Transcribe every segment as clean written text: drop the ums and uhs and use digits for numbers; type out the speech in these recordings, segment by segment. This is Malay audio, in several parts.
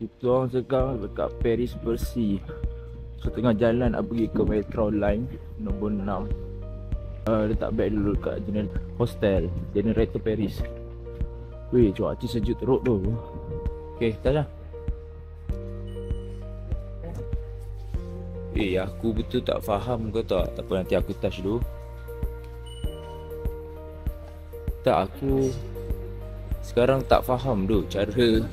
Kita orang sekarang dekat Paris Bercy. So tengah jalan nak pergi ke Metro Line nombor 6. Letak beg dulu kat hostel Generator Paris. Weh, cuaca sejuk teruk tu. Okay, dah lah. Aku betul tak faham ke tak? Tak apa, nanti aku touch dulu. Tak, aku sekarang tak faham tu cara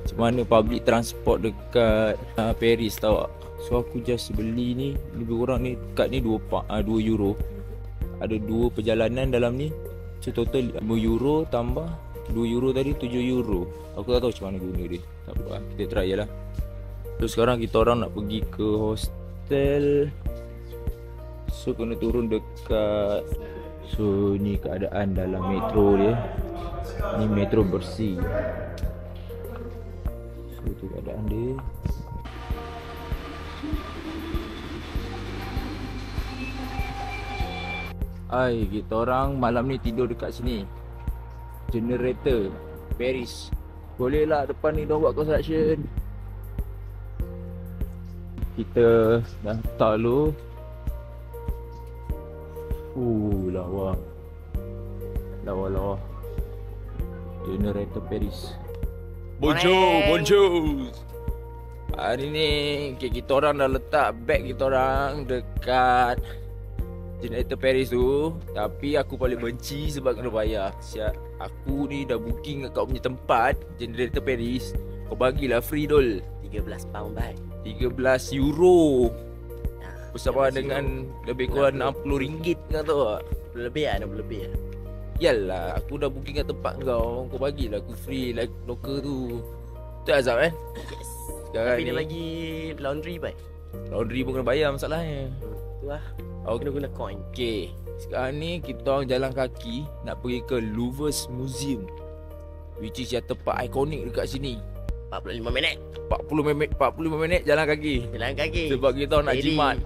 macam mana public transport dekat Paris tau tak. So aku just beli ni, lebih kurang ni kad ni 2 euro. Ada 2 perjalanan dalam ni. So total 5 euro tambah 2 euro tadi, 7 euro. Aku tak tahu macam mana guna dia. Tak apa, kita try je lah. So sekarang kita orang nak pergi ke hostel. So kena turun dekat. So ni keadaan dalam metro dia. Ni Metro Bercy. So tu keadaan dia. Kita orang malam ni tidur dekat sini. Generator Paris. Boleh lah depan ni diorang buat construction. Kita dah letak dulu. Lawa. Lawa. Generator Paris. Bonjour. Hari ni kita orang dah letak beg kita orang dekat Generator Paris tu. Tapi aku paling benci sebab kena bayar. Siap, aku ni dah booking kat kau punya tempat Generator Paris. Kau bagilah free dol 13 pound baik. 13 euro. Bersama dengan lebih kurang RM60 kau tahu tak? Lebih lah, 60 lebih lah. Yalah, aku dah booking kat tempat kau. Kau bagilah aku free like local tu. Tu azab kan? Yes. Sekarang Tapi ni dia bagi laundry baik. laundry pun kena bayar masalahnya. Tu lah. Okay. Kena guna coin. Okay, sekarang ni kita orang jalan kaki nak pergi ke Louvre's Museum, which is yang tempat ikonik dekat sini. 45 minit 45 minit jalan kaki. jalan kaki. Sebab kita orang nak Jadi, jimat.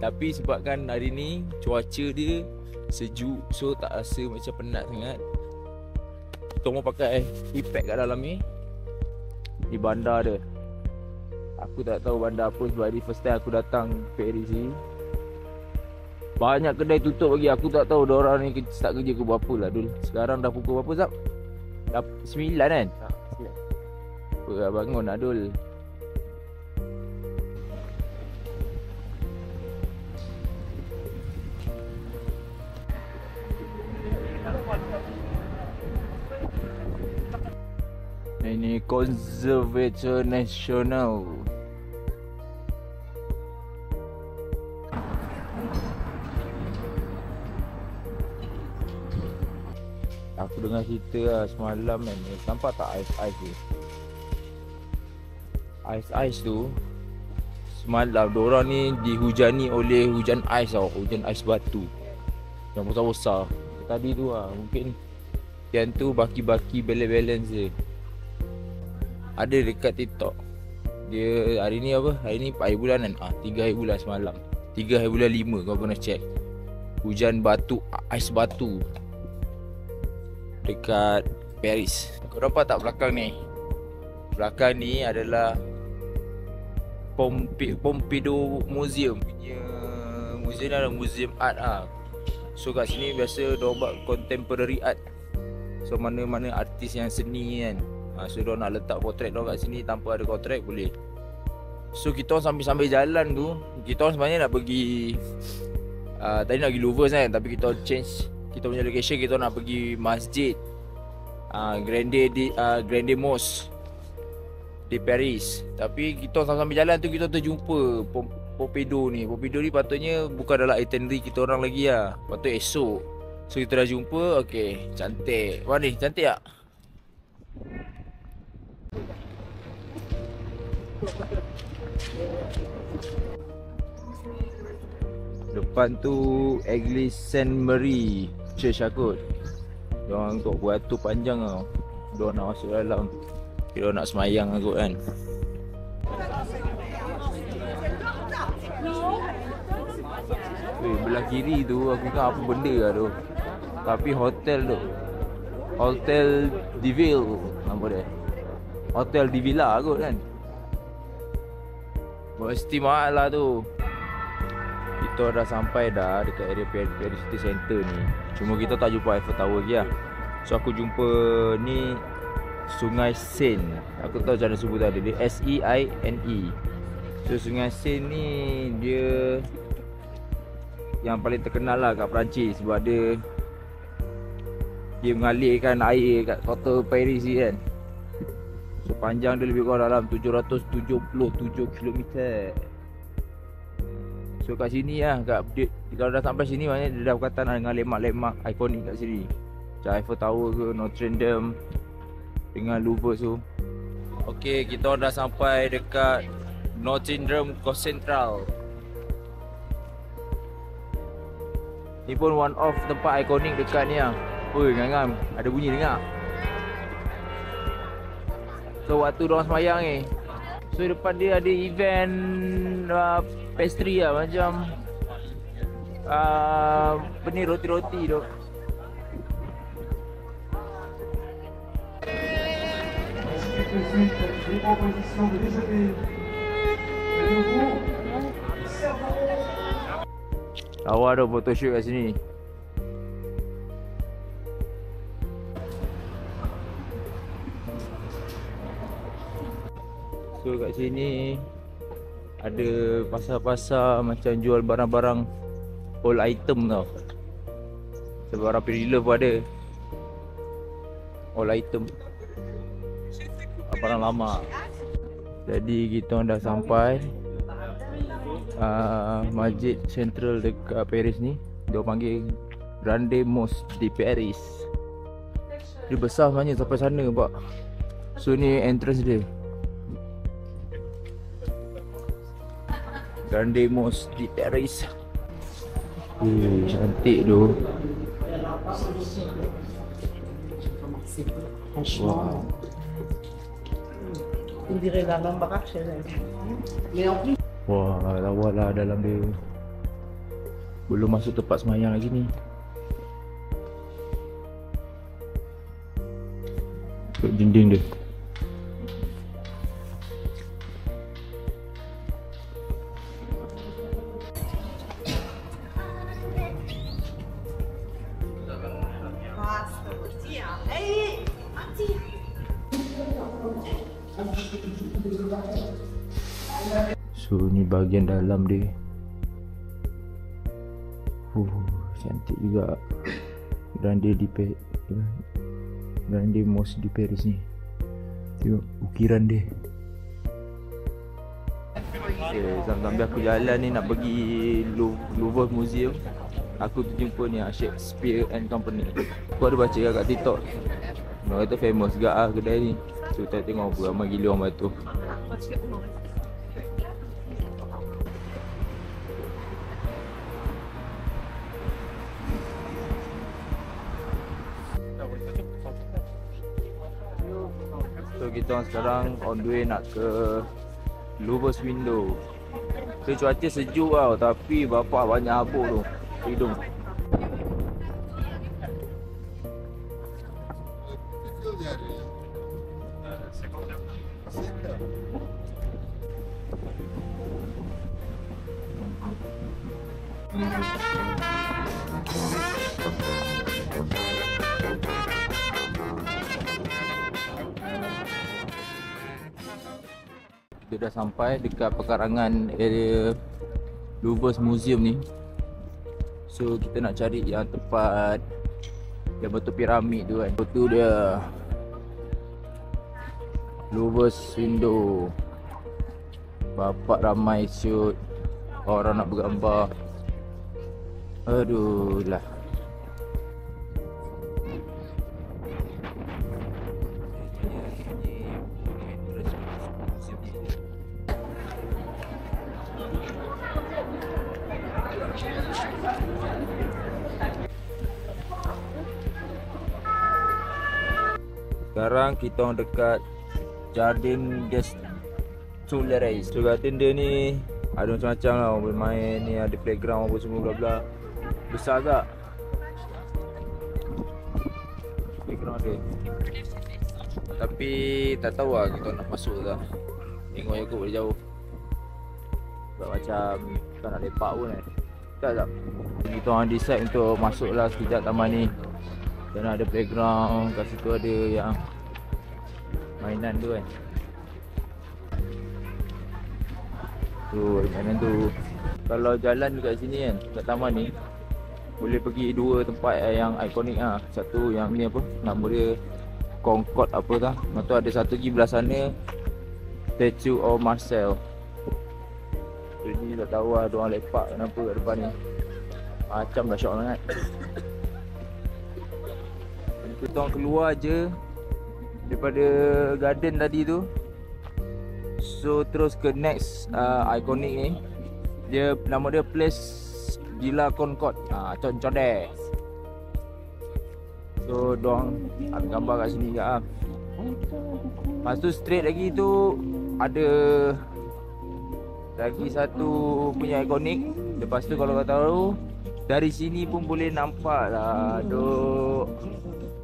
Tapi sebabkan hari ni cuaca dia sejuk, so tak rasa macam penat sangat. Kita mau pakai e-pack kat dalam ni. Di bandar dia. Aku tak tahu bandar apa sebab ni first time aku datang Paris ni. Banyak kedai tutup lagi. Aku tak tahu diorang ni start kerja ke berapa lah dulu. Sekarang dah pukul berapa Zab? Dah 9 kan? Apa bangun Adul. Ini Conservatoire National. Aku dengar cerita lah semalam kan. Nampak tak ais-ais tu? Ais-ais tu semalam diorang ni dihujani oleh hujan ais tau. Hujan ais batu yang besar-besar. Tadi tu lah mungkin yang tu baki-baki balance je. Ada dekat TikTok. Dia hari ni apa? Hari ni 4 hari bulan kan? 3 hari bulan semalam. 3 hari bulan 5 kau kena check. Hujan batu, ais batu dekat Paris. Kau nampak tak belakang ni? Belakang ni adalah Pompidou Museum punya museum adalah museum art ah. So kat sini biasa diorang buat contemporary art. So mana-mana artis yang seni kan. So diorang nak letak potret diorang kat sini tanpa ada kontrak boleh. So kita orang sambil-sambil jalan tu, kita orang sebenarnya nak pergi tadi nak pergi Louvre kan, tapi kita change kita punya location. Kita nak pergi masjid Grande Mosque di Paris. Tapi kita sambil jalan tu kita terjumpa Pompidou ni. Pompidou ni patutnya bukan dalam itinerary kita orang lagi lah. Patut esok. So kita dah jumpa. Okay, cantik. Wah ni cantik tak? Depan tu Église Sainte-Marie Church kot. Diorang untuk beratur panjang tau. Diorang nak masuk dalam. Diorang nak semayang kot kan. Belah kiri tu aku ingat apa benda lah tu. Tapi hotel tu, Hotel de Ville nama dia. hotel di villa kot kan. Mesti mahal lah tu. Kita dah sampai dah dekat area Paris City Center ni. Cuma kita tak jumpa Eiffel Tower lagi lah. So aku jumpa ni Sungai Seine. Aku tahu cara sebut tadi, dia S-E-I-N-E. So Sungai Seine ni dia yang paling terkenal lah kat Perancis. Sebab dia mengalirkan air kat kota Paris ni kan. So panjang dia lebih kurang dalam 777 km. So kat sini lah, kalau dah sampai sini maknanya dia dah berkaitan dengan lemak-lemak ikonik kat sini. Macam Eiffel Tower ke, Notre Dame dengan Louvre tu. Okay, kita dah sampai dekat Notre Dame Central. Ni pun one of tempat ikonik dekat ni lah. Oi, ngam-ngam, ada bunyi dengar. So waktu diorang semayang ni, so depan dia ada event pastry lah, macam apa ni, roti-roti tu. Lawa ada photoshoot kat sini. So kat sini ada pasar-pasar macam jual barang-barang old item tau. Barang pre-love pun ada. Old item, barang lama. Jadi kita dah sampai Masjid Central dekat Paris ni. Dia panggil Grande Mosque de Paris. Dia besar sebenarnya sampai sana pak. So ni entrance dia, Grande Mosque de Paris. Cantik tu. Wow. Wah, lawa lah dalam dia. Belum masuk tempat semayang lagi ni. Tengok dinding dia. So ni bahagian dalam dia. Cantik juga. Grande Mosque di Paris ni. Tengok ukiran dia. Sambil aku jalan ni nak pergi Louvre Museum, aku terjumpa ni Shakespeare and Company. Aku ada baca kat TikTok, orang kata famous juga lah kedai ni. So kita tengok ramai gila orang batu. So kita sekarang on the way nak ke Louvre's Window. So cuaca sejuk tau, tapi bapak banyak habuk tu hidung. Kita dah sampai dekat pekarangan area Louvre's Museum ni. So kita nak cari yang tempat yang betul piramid tu kan. Betul dia Louvre's Window. Bapak ramai shoot, orang nak bergambar. Aduh lah. Sekarang kita dekat Jardin des Tuileries. So garden dia ni ada macam-macam lah, boleh main ni, ada playground apa semua bla bla. Besar tak? Playground dia. Tapi tak tahu lah kita nak masuk tak. Tengok je kot dari jauh. Sebab macam kita nak lepak pun kan. Tak. Kita orang decide untuk masuk lah sekejap taman ni. Dan ada playground, kat situ ada yang mainan tu kan. Tu mainan tu. Kalau jalan dekat sini kan, kat taman ni boleh pergi dua tempat yang ikonik lah. Satu yang ni apa, nama dia Concorde apa tah. Lepas tu ada satu lagi belah sana, Statue of Marcel. Jadi tak tahu lah diorang lepak kenapa kat depan ni. Macam dah syok sangat. Kita orang keluar je daripada garden tadi tu. So terus ke next ikonik ni. Dia nama dia Place Villa Concorde. Concodes. So diorang ambil gambar kat sini ke ah. Lepas tu straight lagi tu ada lagi satu punya ikonik. Lepas tu kalau kau tahu dari sini pun boleh nampak lah. Duk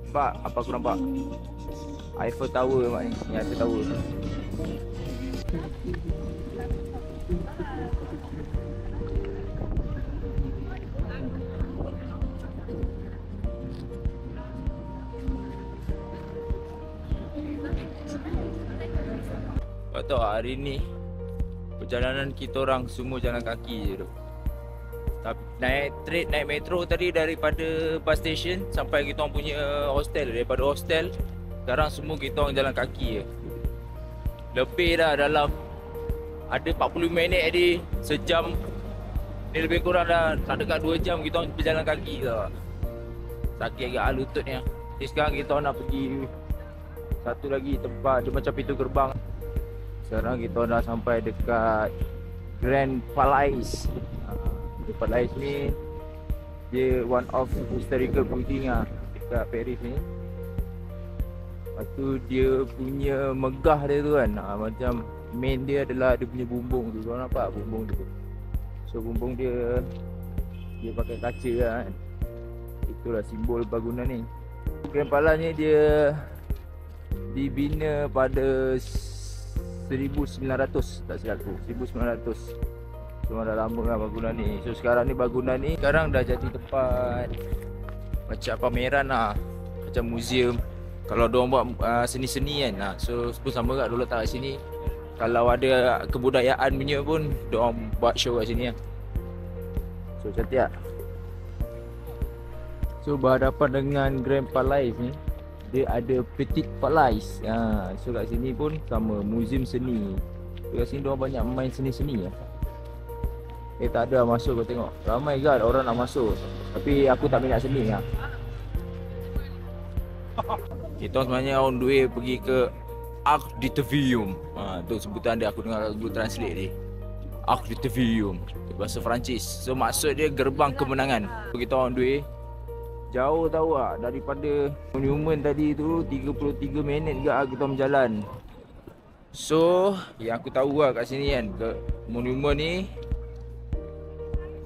nampak apa aku nampak? Eiffel Tower mak ni. Ni Eiffel Tower. Kau tahu hari ni perjalanan kita orang semua jalan kaki je tu. Naik train, naik metro tadi daripada bus station sampai kita orang punya hostel. Daripada hostel sekarang semua kita orang jalan kaki je. Lebih dah dalam ada 40 minit tadi, sejam. Ni lebih kurang dah tak dekat 2 jam kita orang berjalan kaki tau. Sakit agak lutut ni. Jadi sekarang kita orang nak pergi satu lagi tempat, dia macam pintu gerbang. Sekarang kita dah sampai dekat Grand Palais. Grand Palais ni dia one of historical building lah dekat Paris ni. Lepas tu dia punya megah dia tu kan, macam main dia adalah dia punya bumbung tu. Kau nampak bumbung tu? So bumbung dia pakai kaca lah kan. Itulah simbol bangunan ni. Grand Palais ni dia dibina pada 1900 tak silap aku, 1900. Cuma dah lama lah bangunan ni. So sekarang ni bangunan ni sekarang dah jadi tempat macam pameran lah, macam museum. Kalau diorang buat seni-seni kan, so pun sama kat dulu letak kat sini. Kalau ada kebudayaan punya pun diorang buat show kat sini lah. So cantik tak? So berhadapan dengan Grand Palais ni dia ada Petit Palais. So kat sini pun sama, museum seni. So kat sini diorang banyak main seni-seni lah. Tak ada masuk, kau tengok ramai kan orang nak masuk. Tapi aku tak minat seni lah. Kita sebenarnya on the way pergi ke Arc de Triomphe. Tu sebutan dia, aku dengar Google Translate ni. Arc de Triomphe, bahasa Perancis. So maksud dia gerbang kemenangan. So kita on the way. Jauh tahu tak, daripada monumen tadi tu 33 minit juga kita berjalan. So yang aku tahu lah kat sini kan, ke monumen ni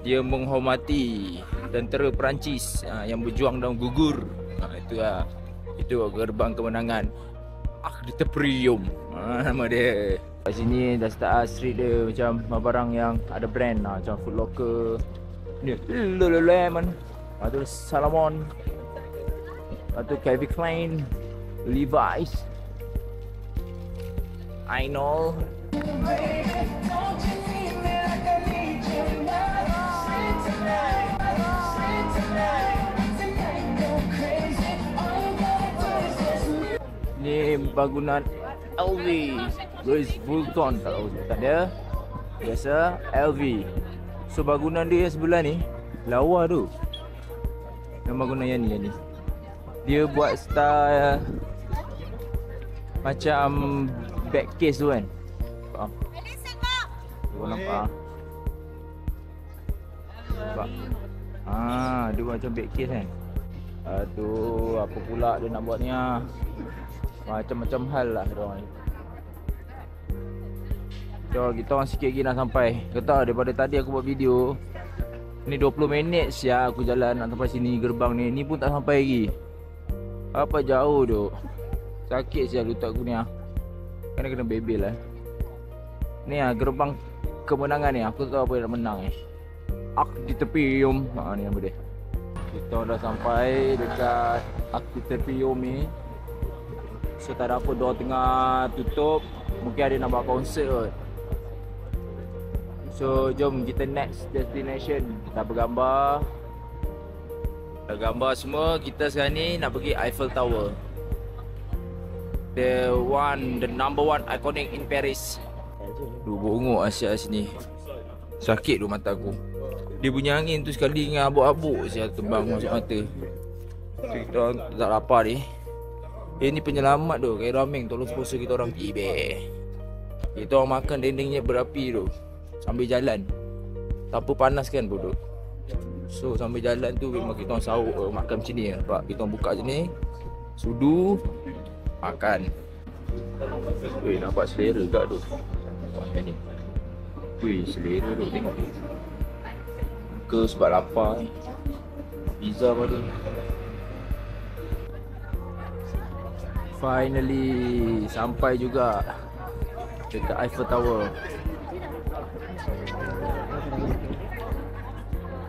dia menghormati tentera Perancis yang berjuang dan gugur. Itu lah, itu gerbang kemenangan Arc de Triomphe, nama dia. Kat sini dah start street dia macam barang yang ada brand lah, macam Foot Locker ni, Lululemon. Lepas tu Salomon. Lepas tu Calvin Klein, Levi's, I know. Ni bangunan LV, Louis Vuitton kalau sebutan dia. Biasa LV. So bangunan dia yang sebelah ni lawa tu. Yang bangunan yang ni. Dia buat style macam back case tu kan. Kau nampak? Nampak? Dia buat macam back case kan. Aduh, apa pula dia nak buat ni ah. Macam-macam hal lah diorang ni. So kita orang sikit lagi nak sampai. Kau tahu daripada tadi aku buat video ni 20 minit siap aku jalan nak sampai sini gerbang ni. Ni pun tak sampai lagi. Apa jauh tu. Sakit sial lutut aku ni ah. Kena bebel lah. Ni ah gerbang kemenangan ni. Aku tak tahu apa yang nak menang ni. Ak di tepi Yom. Ni nama dia. Kita dah sampai dekat Ak di tepi Yom ni. So tak ada apa, door tengah tutup. Mungkin ada nak buat konsert kot. So jom kita next destination. Kita bergambar. Dah gambar semua. Kita sekarang ni nak pergi Eiffel Tower. The number one iconic in Paris. Bongok asyik sini. Sakit tu mata aku. Dia punya angin tu sekali dengan abuk-abuk saya tembang masuk mata. So kita orang tak lapar ni. Ni penyelamat tu, kayak rameng tolong sponsor kita orang ibe. Kita orang makan dindingnya berapi tu sambil jalan. Tak apa panas kan bodoh. So sambil jalan tu memang kita orang sahur makan macam ni. Nampak kita orang buka macam ni. Sudu makan. Weh, nampak selera kat tu. Nampak macam ni. Weh, selera tu tengok. Ke sebab lapar ni. Pizza pun ada. Finally sampai juga dekat Eiffel Tower.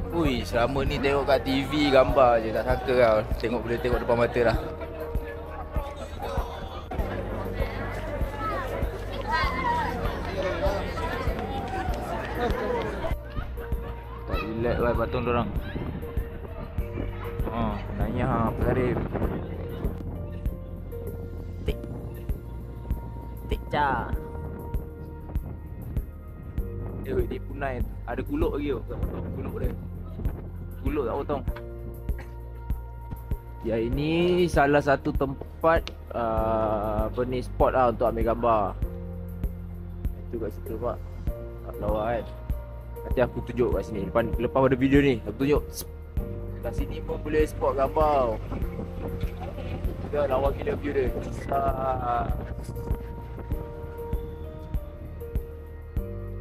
Ui, selama ni tengok kat TV gambar je, tak sangka lah boleh tengok depan mata dah. Tak relax lah patung dorang. Nanya Karim. Tik ca. Dia punai ada kuluk lagi tu. Kuluk dia. Kuluk tak potong. Ya, ini salah satu tempat apa ni spot lah untuk ambil gambar. Itu kat situ pak. Tak lawa kan. Nanti aku tunjuk kat sini lepas pada video ni. Aku tunjuk. Kat sini pun boleh spot gambar. Dia lawa gila view dia.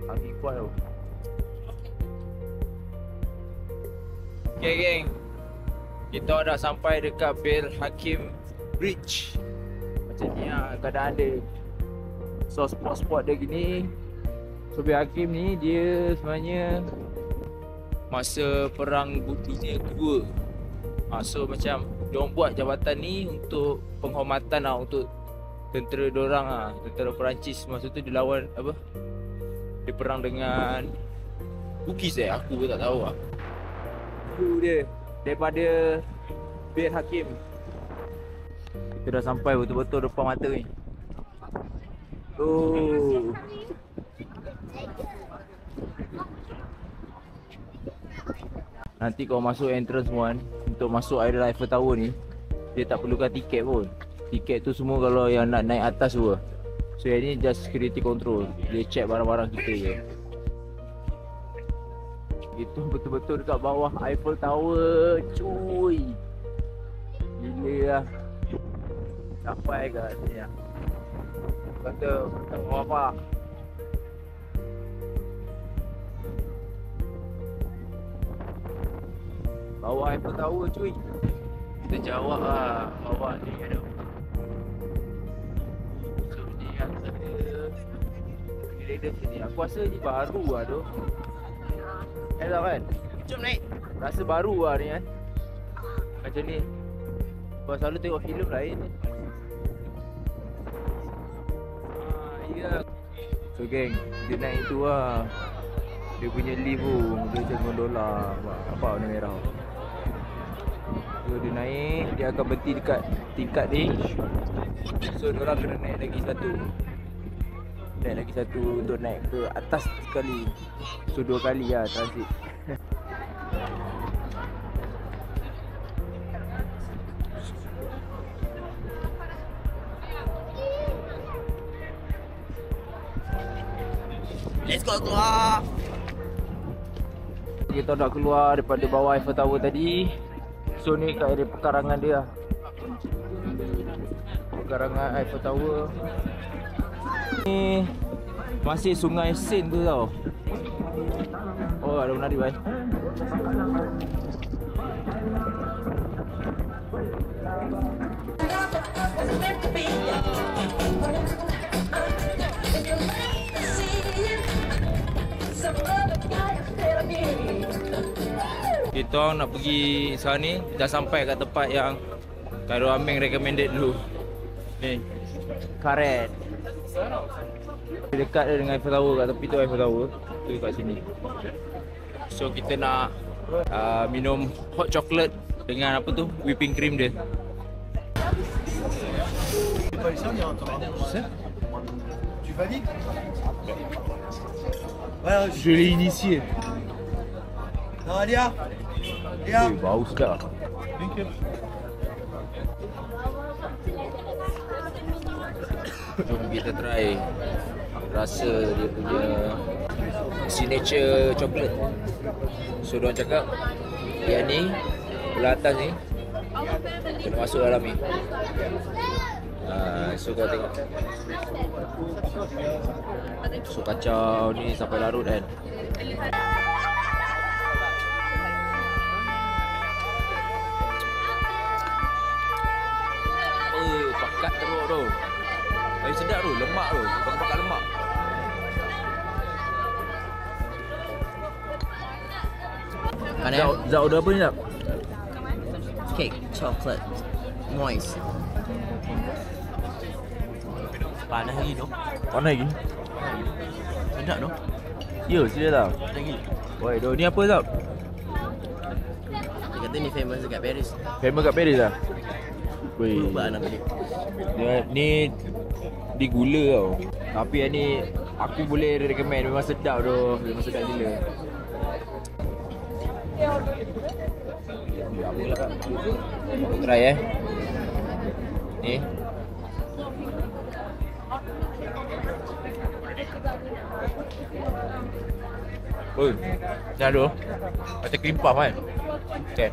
Angin kuat tau. Okay geng, kita dah sampai dekat Bir Hakim Bridge. Macam ni lah keadaan dia. So spot-spot dia gini. So Bir Hakim ni dia sebenarnya masa perang dunia kedua. So macam diorang buat jabatan ni untuk penghormatan lah untuk tentera diorang lah. Tentera Perancis masa tu dia lawan apa? Dia perang dengan Bugis aku pun tak tahu lah. View dia daripada Bir Hakim. Kita dah sampai betul-betul depan mata ni. Oh. Nanti kau masuk entrance one, untuk masuk area Eiffel Tower ni, dia tak perlukan tiket pun. Tiket tu semua kalau yang nak naik atas tu. So yang ni just security control. Dia check barang-barang kita je. Itu betul-betul dekat bawah Eiffel Tower. Cuy, gila lah. Sampai kat sini lah. Kata tak tahu apa. Bawah Eiffel Tower cuy. Kita jawab lah bawah ni ada. So ni ada sini. Aku rasa ni baru lah tu. Tak kan? Jom naik. Rasa baru lah ni kan. Macam ni. Kau selalu tengok filem lain ni. Ya. So geng, dia naik tu lah. Dia punya lift tu, dia macam gondola. Apa warna merah. So dia naik, dia akan berhenti dekat tingkat ni. So diorang kena naik lagi satu. Naik lagi satu untuk naik ke atas sekali. So 2 kali lah transit. Let's go keluar. Kita dah keluar daripada bawah Eiffel Tower tadi. So ni kat area pekarangan dia. Pekarangan Eiffel Tower. Ni masih Sungai Seine tu tau. Oh ada menari bhai. Kita orang nak pergi sekarang ni, dah sampai kat tempat yang Khairul Aming recommended dulu. Ni, karet. Dekat dia dengan Eiffel Tower, kat tepi tu Eiffel Tower. Tu kat sini. So kita nak minum hot chocolate dengan apa tu, whipping cream dia. Tu valides? Ouais, je l'ai initié. Non, Léa. Léa. Bau sedap. Jom kita try rasa dia punya signature chocolate. So diorang cakap yang ni belah atas ni kena masuk dalam ni. So kau tengok. So kacau ni sampai larut kan. Pakat teruk tu. Tapi sedap tu, lemak tu. Pakat lemak. Zat order apa ni Zat? Cake, chocolate, moist. Panas lagi tu. Panas lagi? Sedap tu. Ya, serius lah. Lagi. Woi, doh ni apa Zat? Dia kata ni famous dekat Paris. Famous kat Paris lah? Woi. Lupa nama dia. Dia ni di gula tau. Tapi yang ni aku boleh recommend, memang sedap tu. Memang sedap gila. Aku try Ni. Oi, dah tu. Macam cream puff kan? Okay.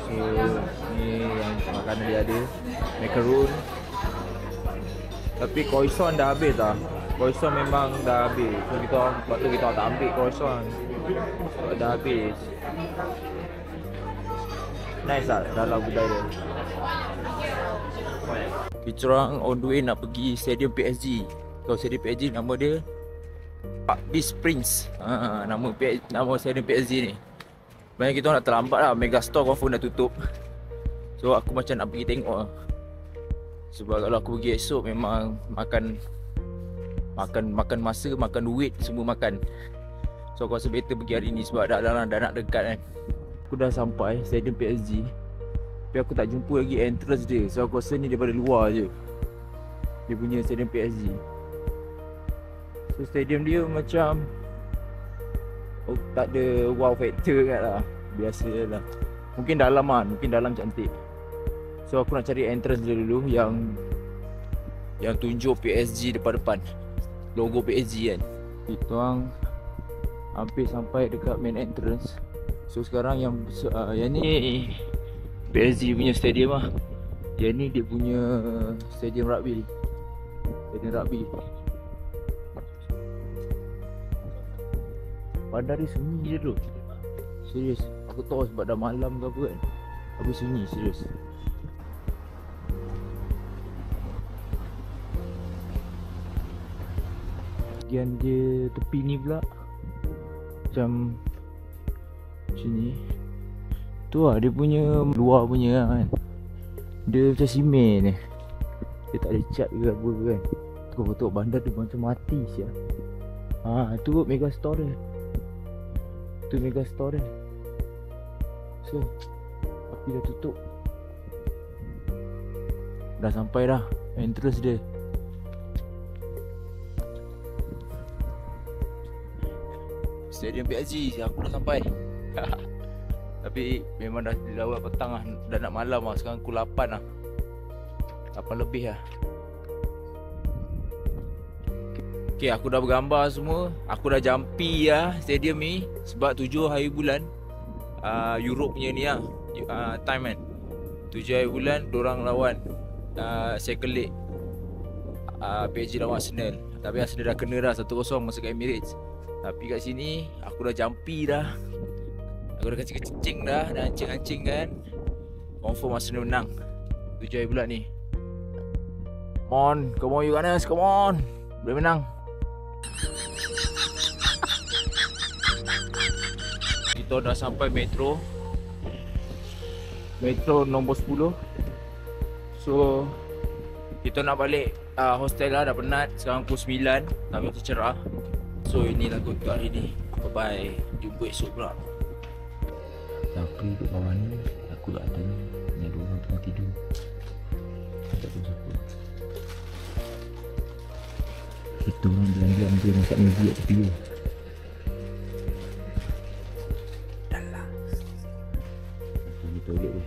So, ni yang makanan dia ada. Macaron. Tapi croissant dah habis dah. Croissant memang dah habis. So kita orang, sebab tu kita orang tak ambil croissant. Sebab dah habis. Nice lah dalam kedai dia. Kita orang on the way nak pergi Stadium PSG. Kalau Stadium PSG nama dia Parc des Princes. Nama Stadium PSG ni. Sebenarnya kita orang nak terlambat lah. Megastore confirm dah tutup. So aku macam nak pergi tengok lah. Sebab kalau aku pergi esok memang makan masa, makan duit, semua makan. So aku rasa better pergi hari ni sebab dah nak dekat kan. Aku dah sampai Stadium PSG. Tapi aku tak jumpa lagi entrance dia. So aku rasa ni daripada luar je. Dia punya Stadium PSG. So stadium dia macam tak ada wow factor kat lah. Biasa lah. Mungkin dalam lah, mungkin dalam cantik. So aku nak cari entrance dia dulu yang tunjuk PSG depan-depan. Logo PSG kan. Kita orang hampir sampai dekat main entrance. So sekarang yang ni PSG punya stadium lah. Yang ni dia punya stadium rugby. Stadium rugby. Bandar dia sunyi je tu. Serius. Aku tahu sebab dah malam ke apa kan. Tapi sunyi serius. Bahagian dia tepi ni pula macam ni. Tu lah dia punya luar punya kan. Dia macam simen ni. Dia tak ada cat ke apa kan. Tengok bandar tu macam mati siap. Tu Megastore dia. Tu Megastore dia. So tapi dah tutup. Dah sampai dah entrance dia. Stadium PSG, aku dah sampai. Tapi memang dah lewat petang lah. Dah nak malam lah. Sekarang pukul 8 lah. 8 lebih lah. Okay, aku dah bergambar semua. Aku dah jampi lah stadium ni. Sebab 7 hari bulan Europe punya ni lah time kan. 7 hari bulan dorang lawan second leg PSG lawan Arsenal. Tapi Arsenal dah kena dah 1-0 masa kat Emirates. Tapi kat sini aku dah jampi dah. Aku dah kencing-kencing dah. Dah ancing-ancing kan. Confirm Arsenal menang 7 hari bulan ni. Come on you Ganes, come on. Boleh menang. Kita dah sampai metro. Metro nombor 10. So kita nak balik hostel lah, dah penat. Sekarang pukul 9, tapi masih cerah. So inilah untuk hari ni. Bye bye. Jumpa esok pula. Tapi duduk bawah ni, aku tak ada ni. Ni ada orang tengah tidur. Tak tahu siapa. Kita orang diam-diam dia masak Maggi kat tepi tu. Dah lah. Pergi toilet tu.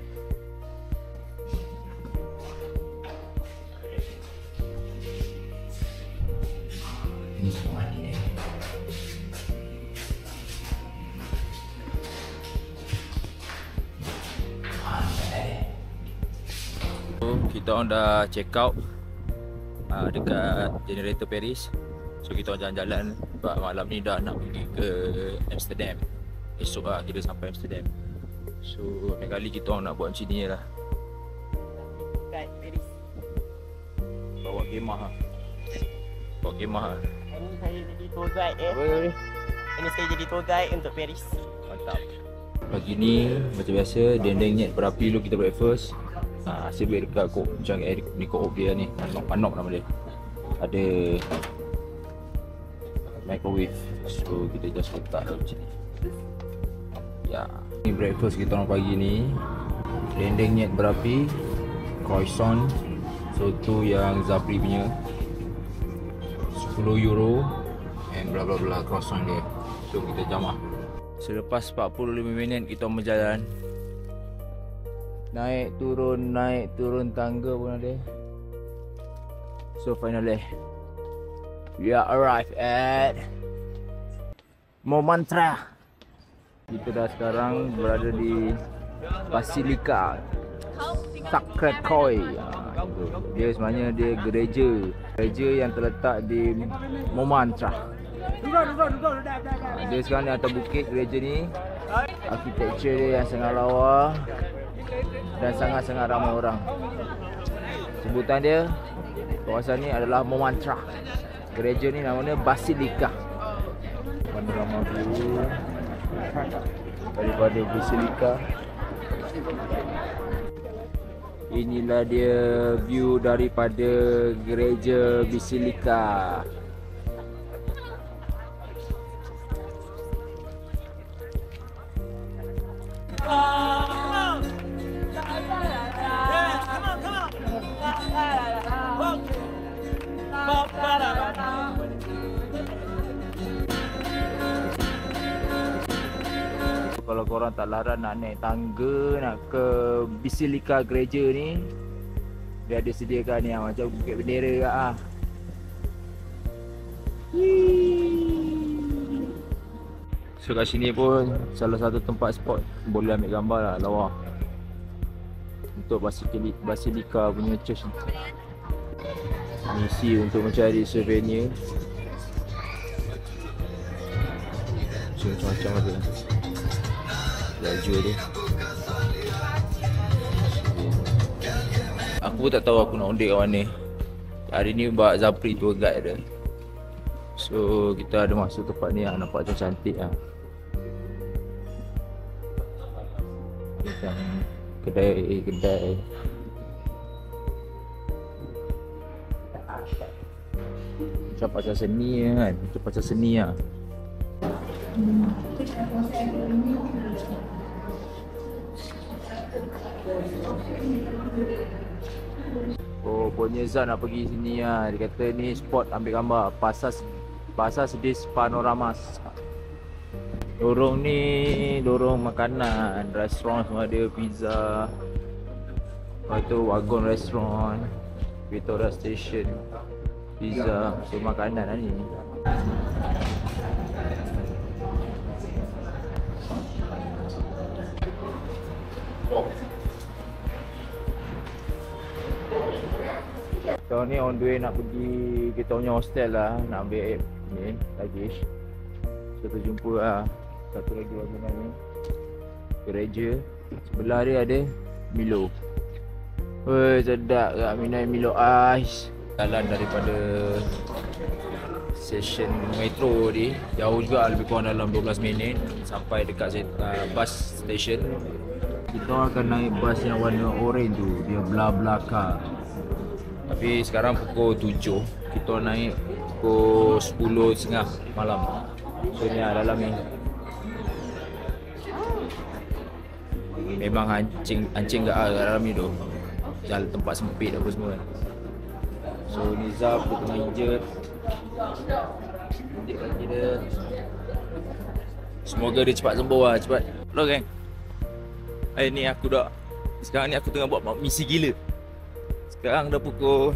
Ni semua ni kita orang dah check out dekat Generator Paris. So kita orang jalan-jalan sebab malam ni dah nak pergi ke Amsterdam. Esok lah kita sampai Amsterdam. So lain kali kita orang nak buat macam ni lah. Kat Paris. Bawa kemah lah. Bawa kemah lah. Ini saya jadi tour guide Boleh. Ini saya jadi tour guide untuk Paris. Mantap. Pagi ni macam biasa dendeng nyet berapi dulu kita breakfast. Asyik balik dekat kok macam ni kok dia ni. Panok nama dia. Ada microwave. So kita just letak macam ni. Ya, ni breakfast kita orang pagi ni. Dendeng nyet berapi, croissant, soto yang Zapri punya, 10 euro and bla bla bla croissant dia. So kita jamah. Selepas 45 minit kita berjalan. Naik turun tangga pun ada. So finally we are arrived at Montmartre. Kita dah sekarang berada di Basilica Sacré-Cœur. Dia sebenarnya dia gereja yang terletak di Montmartre. Dia sekarang di atas bukit gereja ni. Arkitektur dia yang sangat lawa dan sangat-sangat ramai orang. Sebutan dia kawasan ni adalah Montmartre. Gereja ni namanya Basilica. Panorama view daripada Basilica. Inilah dia view daripada gereja Basilica. Kalau korang tak larang nak naik tangga nak ke Basilica gereja ni, dia ada sediakan ni macam bukit bendera kat ah. So kat sini pun salah satu tempat spot boleh ambil gambar lah, lawa. Untuk Basilica punya church ni. Misi untuk mencari souvenir. Macam-macam ada. Baju dia. Aku pun tak tahu aku nak undik kat mana. Hari ni buat Zapri tour guide dia. So kita ada masuk tempat ni lah. Nampak macam cantik lah. Macam kedai. Macam pasal seni kan. Macam pasal seni lah. Oh, punya Zan nak pergi sini lah. Dia kata ni spot ambil gambar. Pasar Sedis Panoramas. Lorong ni lorong makanan. Restoran semua ada, pizza. Lepas tu Wagon Restaurant, Victoria Station, pizza. So makanan lah ni. Kita ni on the way nak pergi kita punya hostel lah. Nak ambil ni luggage. So kita jumpa lah satu lagi bangunan ni, gereja. Sebelah dia ada Milo. Woi, sedap kat minum Milo ais. Jalan daripada stesen metro ni jauh juga, lebih kurang dalam 12 minit sampai dekat bus station. Kita akan naik bus yang warna orange tu, dia BlaBlaCar. Tapi sekarang pukul 7, kita naik pukul 10.30 malam. So ni dalam ni memang hancing kat dalam ni tu. Jalan tempat sempit apa semua. So Nizam dia tengah injet. Injet kaki dia. Semoga dia cepat sembuh lah, cepat. Hello gang. Ni aku dah, sekarang ni aku tengah buat misi gila. Sekarang dah pukul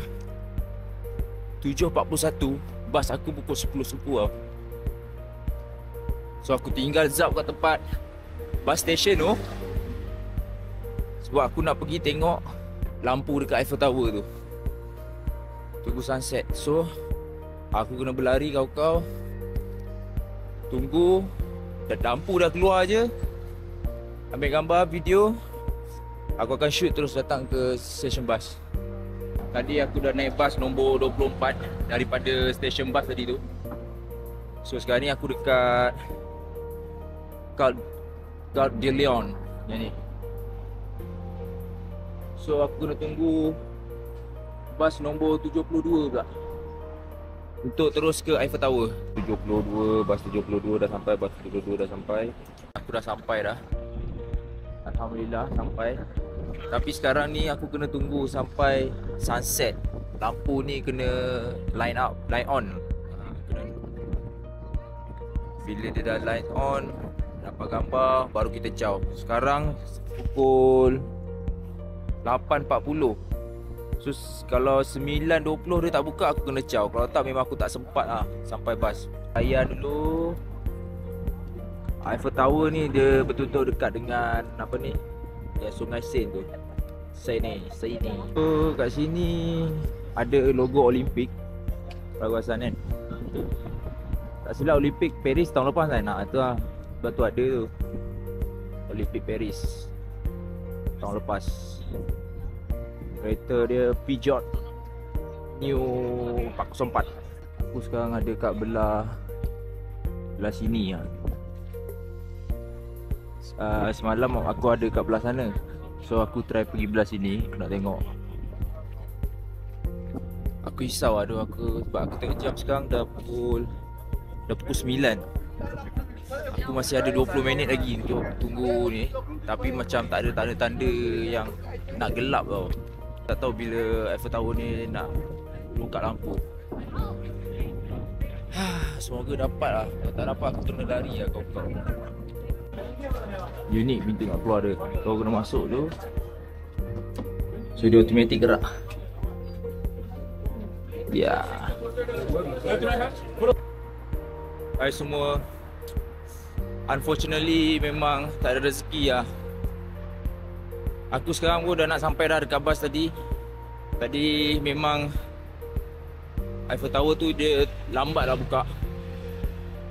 7.41, bas aku pukul 10.10 tau. So aku tinggal zap kat tempat bus station tu sebab aku nak pergi tengok lampu dekat Eiffel Tower tu, tunggu sunset. So aku kena berlari kau-kau, tunggu lampu dah keluar je, ambil gambar, video. Aku akan shoot terus datang ke stesen bas. Tadi aku dah naik bas nombor 24 daripada stesen bas tadi tu. So sekarang ni aku dekat Gare de Lyon yang ni. So aku kena tunggu bas nombor 72 pula untuk terus ke Eiffel Tower. 72, bas 72 dah sampai, bas 72 dah sampai. Aku dah sampai dah. Alhamdulillah sampai. Tapi sekarang ni aku kena tunggu sampai sunset. Lampu ni kena line on. Bila dia dah line on, dapat gambar, baru kita caw. Sekarang pukul 8.40. So kalau 9.20 dia tak buka, aku kena caw. Kalau tak memang aku tak sempat lah sampai bas. Layan dulu. Eiffel Tower ni dia betul-betul dekat dengan apa ni, ya, Sungai Seine tu. Seine. So kat sini ada logo Olimpik kawasan kan. Tak silap Olimpik Paris tahun lepas kan. Nak tu lah. Sebab tu ada tu Olimpik Paris tahun lepas. Kereta dia Peugeot New 404. Aku sekarang ada kat belah sini lah. Semalam aku ada kat belah sana. So aku try pergi belah sini, nak tengok. Aku risau lah aku, sebab aku tengok jam sekarang dah pukul 9. Aku masih ada 20 minit lagi untuk tunggu ni. Tapi macam tak ada tanda-tanda yang nak gelap tau. Tak tahu bila Eiffel Tower ni nak buka lampu. Semoga dapat lah. Kalau tak dapat aku kena lari lah kau-kau. Unit pintu nak keluar dia. Kau kena masuk tu. So dia automatic gerak. Ya. Hai semua. Unfortunately memang tak ada rezeki lah. Aku sekarang pun dah nak sampai dah dekat bas tadi. Tadi memang Eiffel Tower tu dia lambat lah buka.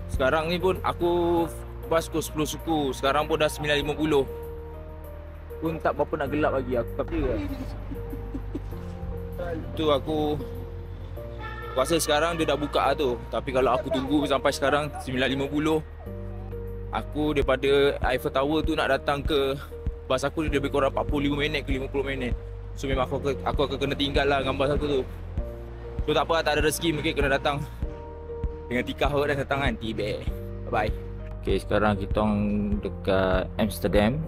Sekarang ni pun aku bas pukul 10 suku. Sekarang pun dah 9.50. Pun tak berapa nak gelap lagi aku. Tapi tu aku rasa sekarang dia dah buka lah tu. Tapi kalau aku tunggu sampai sekarang 9.50, aku daripada Eiffel Tower tu nak datang ke bas aku dia lebih kurang 45 minit ke 50 minit. So memang aku akan kena tinggal lah dengan bas aku tu. So tak apa, tak ada rezeki, mungkin kena datang dengan tikah dan datang kan. Tiba. Bye bye. Okay, sekarang kita dekat Amsterdam.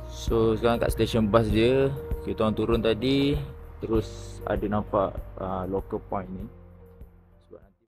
So sekarang kat stesen bas dia. Kita turun tadi. Terus ada nampak local point ni.